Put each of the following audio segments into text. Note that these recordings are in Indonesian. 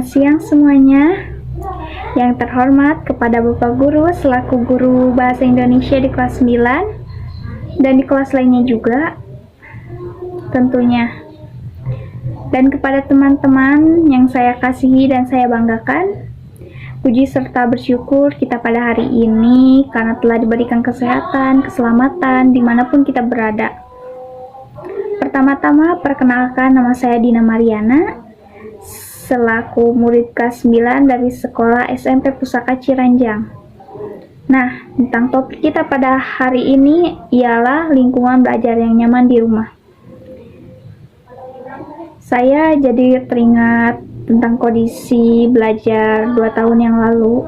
siang semuanya. Yang terhormat kepada Bapak Guru selaku guru Bahasa Indonesia di kelas 9 dan di kelas lainnya juga tentunya. Dan kepada teman-teman yang saya kasihi dan saya banggakan, puji serta bersyukur kita pada hari ini karena telah diberikan kesehatan, keselamatan dimanapun kita berada. Pertama-tama perkenalkan, nama saya Dina Mariana selaku murid kelas 9 dari Sekolah SMP Pusaka Ciranjang. Nah, tentang topik kita pada hari ini ialah lingkungan belajar yang nyaman di rumah. Saya jadi teringat tentang kondisi belajar 2 tahun yang lalu.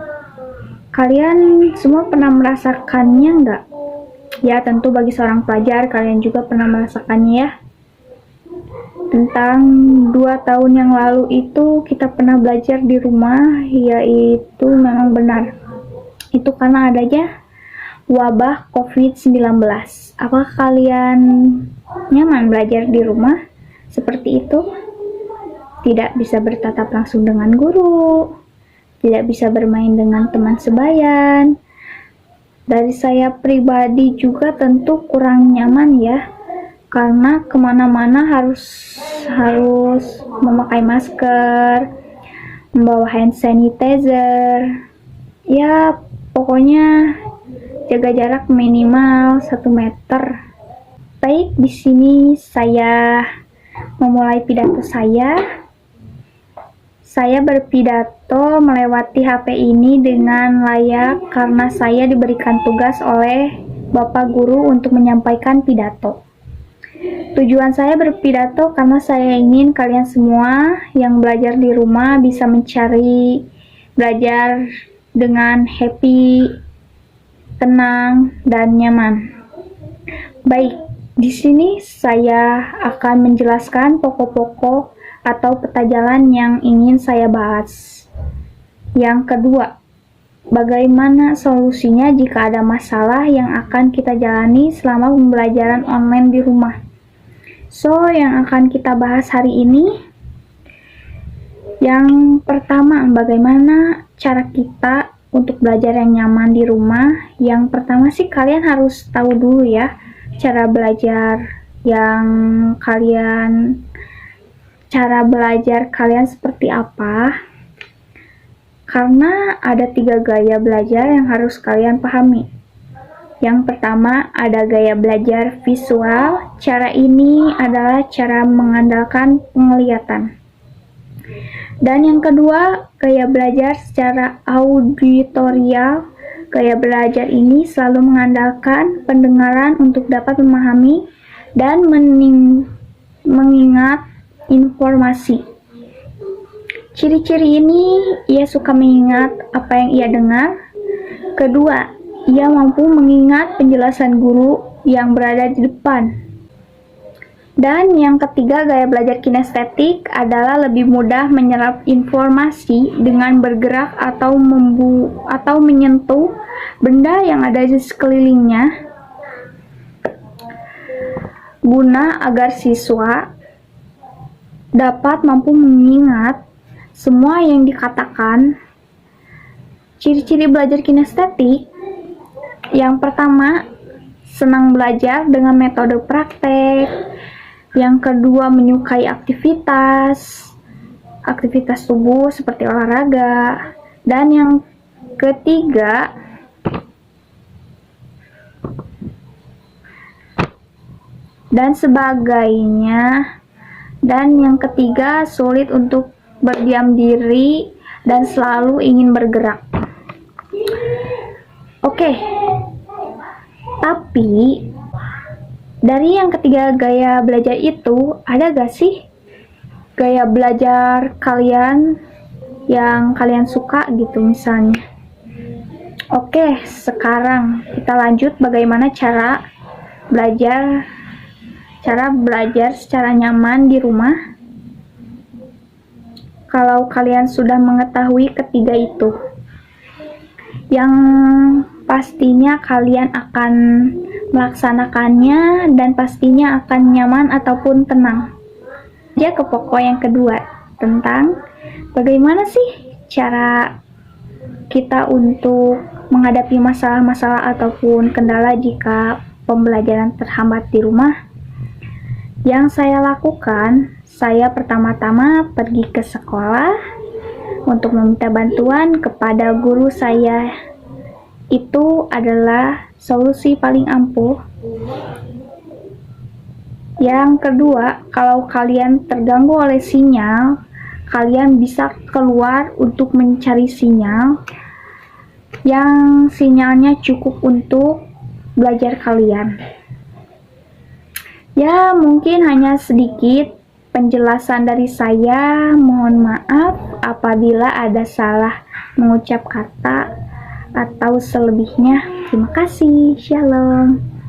Kalian semua pernah merasakannya nggak? Ya, tentu bagi seorang pelajar kalian juga pernah merasakannya ya. Tentang 2 tahun yang lalu itu kita pernah belajar di rumah, yaitu memang benar. Itu karena adanya wabah COVID-19. Apakah kalian nyaman belajar di rumah seperti itu? Tidak bisa bertatap langsung dengan guru, tidak bisa bermain dengan teman sebayan. Dari saya pribadi juga tentu kurang nyaman ya, karena kemana-mana harus memakai masker, membawa hand sanitizer, ya pokoknya jaga jarak minimal 1 meter. Baik, di sini saya memulai pidato saya. Saya berpidato melewati HP ini dengan layak karena saya diberikan tugas oleh Bapak Guru untuk menyampaikan pidato. Tujuan saya berpidato karena saya ingin kalian semua yang belajar di rumah bisa mencari belajar dengan happy, tenang, dan nyaman. Baik, di sini saya akan menjelaskan pokok-pokok atau peta jalan yang ingin saya bahas. Yang kedua, bagaimana solusinya jika ada masalah yang akan kita jalani selama pembelajaran online di rumah. So, yang akan kita bahas hari ini, yang pertama, bagaimana cara kita untuk belajar yang nyaman di rumah. Yang pertama sih kalian harus tahu dulu ya, cara belajar kalian seperti apa. Karena ada 3 gaya belajar yang harus kalian pahami. Yang pertama, ada gaya belajar visual. Cara ini adalah cara mengandalkan penglihatan. Dan yang kedua, gaya belajar secara auditorial. Gaya belajar ini selalu mengandalkan pendengaran untuk dapat memahami dan mengingat informasi. Ciri-ciri ini, ia suka mengingat apa yang ia dengar. Kedua, ia mampu mengingat penjelasan guru yang berada di depan. Dan yang ketiga, gaya belajar kinestetik adalah lebih mudah menyerap informasi dengan bergerak atau menyentuh benda yang ada di sekelilingnya, guna agar siswa dapat mampu mengingat semua yang dikatakan. Ciri-ciri belajar kinestetik, yang pertama, senang belajar dengan metode praktek. Yang kedua, menyukai aktivitas tubuh seperti olahraga. Dan yang ketiga, dan sebagainya. Dan yang ketiga, sulit untuk berdiam diri dan selalu ingin bergerak. Oke, tapi dari yang ketiga gaya belajar itu, ada gak sih gaya belajar kalian yang kalian suka gitu misalnya? Oke, sekarang kita lanjut bagaimana cara belajar secara nyaman di rumah. Kalau kalian sudah mengetahui ketiga itu, yang pastinya kalian akan melaksanakannya dan pastinya akan nyaman ataupun tenang. Ya, ke pokok yang kedua, tentang Bagaimana sih cara kita untuk menghadapi masalah-masalah ataupun kendala jika pembelajaran terhambat di rumah? Yang saya lakukan, saya pertama-tama pergi ke sekolah untuk meminta bantuan kepada guru saya. Itu adalah solusi paling ampuh. Yang kedua, kalau kalian terganggu oleh sinyal, kalian bisa keluar untuk mencari sinyal yang sinyalnya cukup untuk belajar kalian. Ya, mungkin hanya sedikit penjelasan dari saya. Mohon maaf apabila ada salah mengucap kata atau selebihnya. Terima kasih. Shalom.